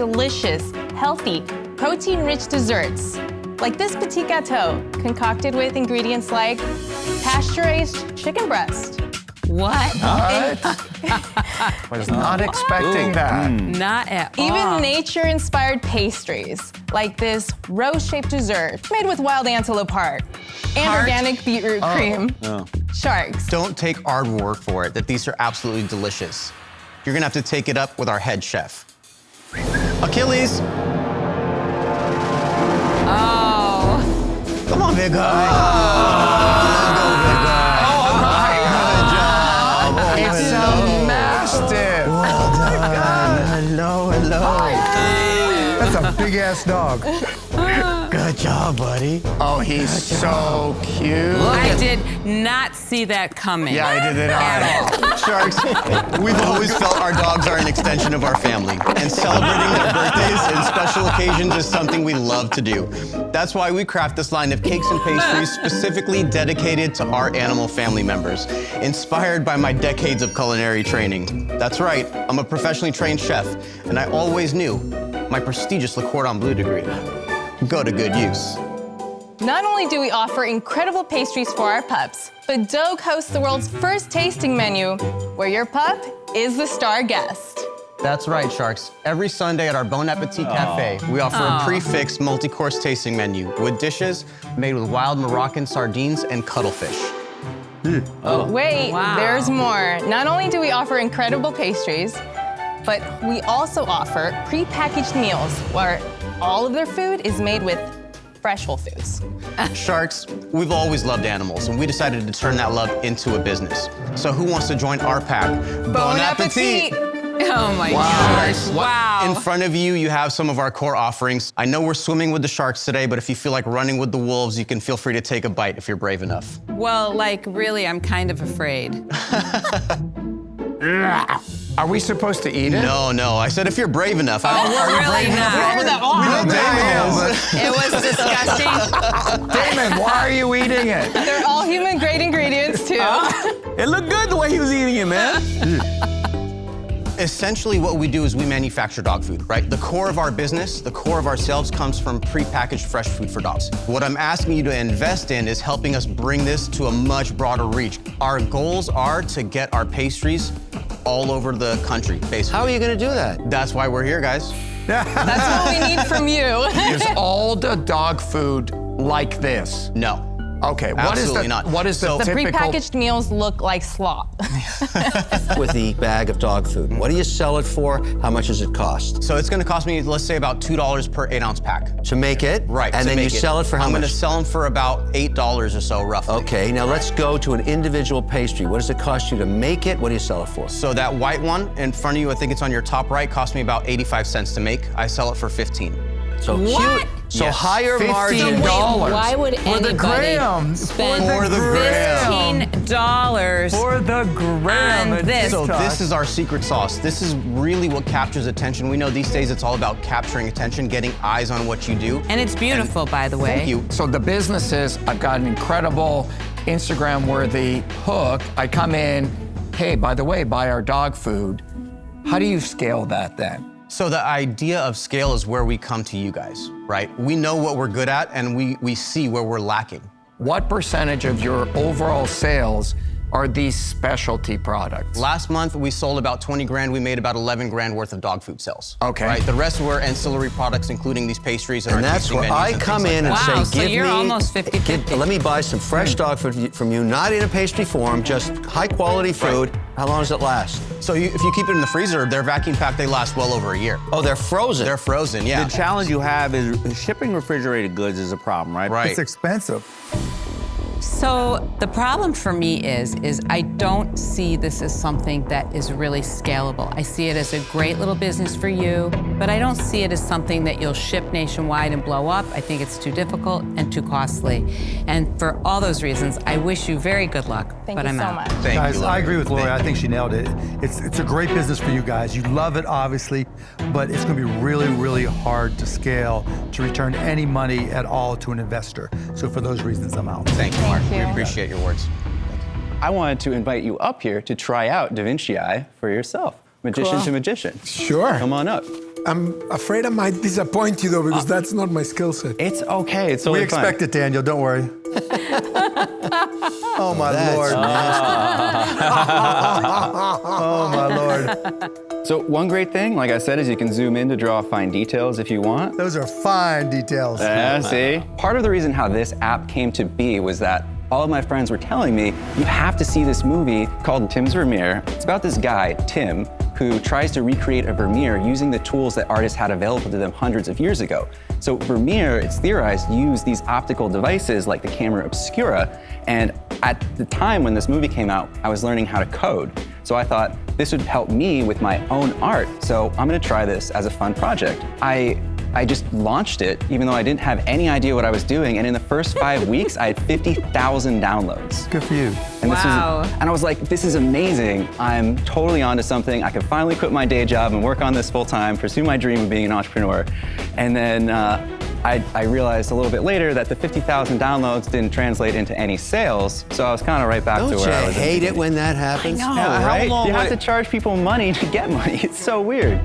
delicious, healthy, protein-rich desserts, like this petit gâteau, concocted with ingredients like pasture-raised chicken breast. What? Was not expecting that. Not at all. Even nature-inspired pastries, like this rose-shaped dessert made with wild antelope heart and organic beetroot cream. Sharks. Don't take our word for it that these are absolutely delicious. You're gonna have to take it up with our head chef. Achilles. Oh. Come on, big guy. It's a mastiff. Well done. Hello. That's a big-ass dog. Good job, buddy. Oh, he's so cute. I did not see that coming. Yeah, I did it at all. Sharks, we've always felt our dogs are an extension of our family, and celebrating their birthdays and special occasions is something we love to do. That's why we craft this line of cakes and pastries specifically dedicated to our animal family members, inspired by my decades of culinary training. That's right, I'm a professionally trained chef, and I always knew my prestigious Le Cordon Bleu degree go to good use. Not only do we offer incredible pastries for our pups, but Dogue hosts the world's first tasting menu, where your pup is the star guest. That's right, Sharks. Every Sunday at our Bon Appetit Cafe, we offer a prefixed multi-course tasting menu with dishes made with wild Moroccan sardines and cuttlefish. Wait, Wow. there's more. Not only do we offer incredible pastries, but we also offer pre-packaged meals where all of their food is made with fresh whole foods. Sharks, we've always loved animals, and we decided to turn that love into a business. So who wants to join our pack? Bon appetit! Oh my gosh, wow. In front of you, you have some of our core offerings. I know we're swimming with the sharks today, but if you feel like running with the wolves, you can feel free to take a bite if you're brave enough. Well, like, really, I'm kind of afraid. Are we supposed to eat it? No. I said if you're brave enough. We're really not. Hear that all. We know Daymond is. It was disgusting. Daymond, why are you eating it? They're all human grade ingredients too. It looked good the way he was eating it, man. Essentially, what we do is we manufacture dog food, right? The core of our business, the core of ourselves comes from prepackaged fresh food for dogs. What I'm asking you to invest in is helping us bring this to a much broader reach. Our goals are to get our pastries all over the country, basically. How are you gonna do that? That's why we're here, guys. That's what we need from you. Is all the dog food like this? No. Okay, Absolutely not. What is the The typical? prepackaged meals look like slop. With the bag of dog food. What do you sell it for? How much does it cost? So it's gonna cost me, let's say, about $2 per 8-ounce pack. To make it? Right. And to then you make it. sell it for how I'm much? gonna sell them for about $8 or so, roughly. Okay, now let's go to an individual pastry. What does it cost you to make it? What do you sell it for? So that white one in front of you, I think it's on your top right, cost me about 85 cents to make. I sell it for 15. So What? cute. So Yes. higher margin. $15. Why would For the anybody gram. spend For the gram. $15 For the gram. on this? So this is our secret sauce. This is really what captures attention. We know these days it's all about capturing attention, getting eyes on what you do. And it's beautiful, by the way. Thank you. So the business is, I've got an incredible Instagram-worthy hook. I come in, hey, by the way, buy our dog food. How do you scale that then? So the idea of scale is where we come to you guys, right? We know what we're good at and we see where we're lacking. What percentage of your overall sales are these specialty products? Last month, we sold about 20 grand. We made about 11 grand worth of dog food sales. Okay. Right? The rest were ancillary products, including these pastries and And our that's tasting where menus I and come things in like and that. Wow, say, so give you're me, almost 50-50. let me buy some fresh dog food from you, not in a pastry form, just high quality food. How long does it last? So if you keep it in the freezer, they're vacuum packed, they last well over a year. Oh, they're frozen. They're frozen, yeah. The challenge you have is shipping refrigerated goods is a problem, right? Right. It's expensive. So the problem for me is I don't see this as something that is really scalable. I see it as a great little business for you, but I don't see it as something that you'll ship nationwide and blow up. I think it's too difficult and too costly. And for all those reasons, I wish you very good luck, Thank but you I'm so out. much. Thank Guys, you, I agree with Lori. Thank I think she nailed it. It's a great business for you guys. You love it, obviously, but it's going to be really, really hard to scale to return any money at all to an investor. So for those reasons, I'm out. Thank you, Mark. Thank you. We appreciate your words. I wanted to invite you up here to try out Vinci Eye for yourself. Magician Cool. to magician. Sure. Come on up. I'm afraid I might disappoint you though, because that's not my skill set. It's okay. It's We totally expect it, Daniel. Don't worry. Oh my Lord. Oh my Lord. So one great thing, like I said, is you can zoom in to draw fine details if you want. Those are fine details. Yeah, see? Part of the reason how this app came to be was that all of my friends were telling me, you have to see this movie called Tim's Vermeer. It's about this guy, Tim, who tries to recreate a Vermeer using the tools that artists had available to them hundreds of years ago. So Vermeer, it's theorized, used these optical devices like the camera obscura, and at the time when this movie came out, I was learning how to code. So I thought this would help me with my own art, so I'm gonna try this as a fun project. I just launched it, even though I didn't have any idea what I was doing, and in the first 5 weeks, I had 50,000 downloads. Good for you. And Wow. and I was like, this is amazing. I'm totally onto something. I can finally quit my day job and work on this full time, pursue my dream of being an entrepreneur. And then I realized a little bit later that the 50,000 downloads didn't translate into any sales, so I was kind of right back to where I was. Don't you hate it when that happens? I know, right? You have to charge people money to get money. It's so weird.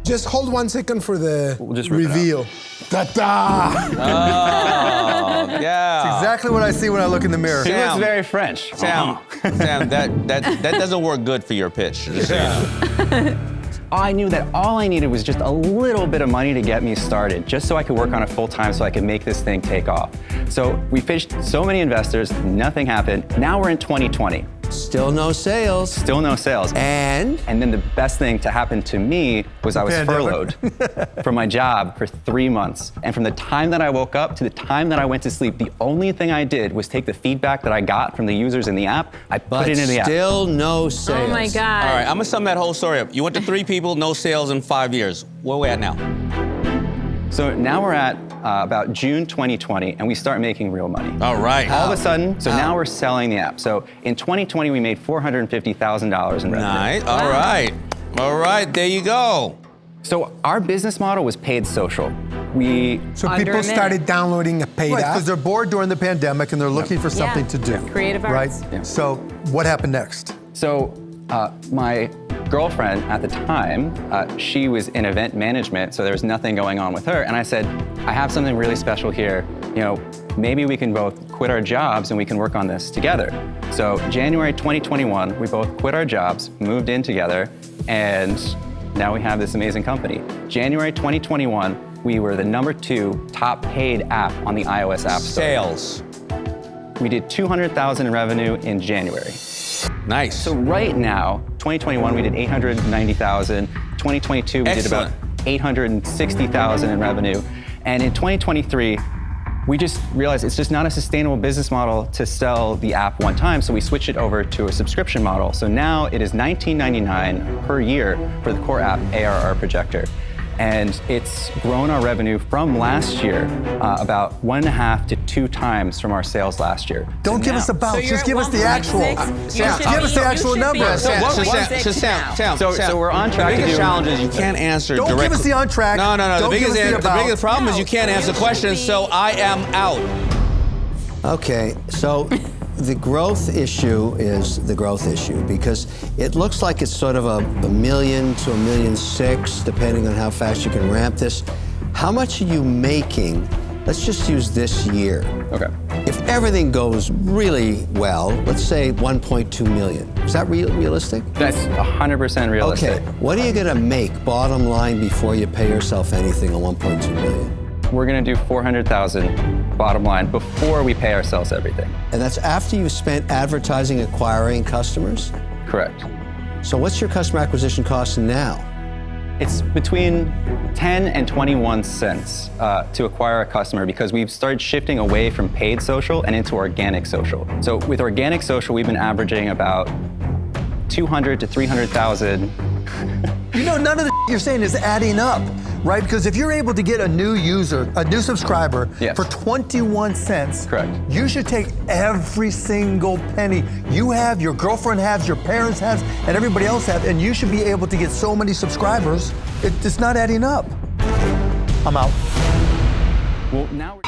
Just hold 1 second for the We'll just rip it out. reveal. Ta-da! Oh, yeah. It's exactly what I see when I look in the mirror. He looks very French. Sam, that doesn't work good for your pitch. Just so you know. I knew that all I needed was just a little bit of money to get me started, just so I could work on it full time so I could make this thing take off. So we pitched so many investors, nothing happened. Now we're in 2020. Still no sales. Still no sales. And then the best thing to happen to me was I was furloughed from my job for 3 months. And from the time that I woke up to the time that I went to sleep, the only thing I did was take the feedback that I got from the users in the app, I put it into the app. Still no sales. Oh my God. All right, I'm gonna sum that whole story up. You went to 3 people, no sales in 5 years. Where we at now? So now we're at about June 2020, and we start making real money. All right. All of a sudden, so now we're selling the app. So in 2020, we made $450,000 in revenue. Nice. All right. All right, there you go. So our business model was paid social. So Under a people minute. started downloading a paid Right, app. because they're bored during the pandemic and they're looking for something to do. Creative right? arts. Yeah. So what happened next? So my girlfriend at the time, she was in event management, so there was nothing going on with her. And I said, I have something really special here. You know, maybe we can both quit our jobs and we can work on this together. So January 2021, we both quit our jobs, moved in together, and now we have this amazing company. January 2021, we were the #2 top paid app on the iOS App Store. Sales. We did 200,000 in revenue in January. Nice. So right now, 2021, we did 890,000. 2022, we did about 860,000 in revenue. And in 2023, we just realized it's just not a sustainable business model to sell the app one time, so we switched it over to a subscription model. So now it is $19.99 per year for the core app ARR projector. And it's grown our revenue from last year about 1.5 to 2 times from our sales last year. Don't give us a bounce, just give us the actual. Just give us the actual number. Sam, so we're on track The to biggest do. challenge is you can't answer Don't directly. give us the on track. No. Don't The give us biggest, the about. the biggest problem is you can't answer questions, so I am out. Okay, so the growth issue is the growth issue because it looks like it's sort of a $1 million to $1.6 million, depending on how fast you can ramp this. How much are you making? Let's just use this year. Okay. If everything goes really well, let's say 1.2 million. Is that realistic? That's 100% realistic. Okay, what are you gonna make bottom line before you pay yourself anything on 1.2 million? We're gonna do 400,000 bottom line before we pay ourselves everything. And that's after you've spent advertising, acquiring customers? Correct. So what's your customer acquisition cost now? It's between 10 and 21 cents to acquire a customer because we've started shifting away from paid social and into organic social. So with organic social, we've been averaging about 200 to 300,000. You know, none of the you're saying is adding up, right? Because if you're able to get a new user, a new subscriber Yes. for 21 cents, Correct. you should take every single penny you have, your girlfriend has, your parents has, and everybody else has, and you should be able to get so many subscribers. It's not adding up. I'm out. Well, now we're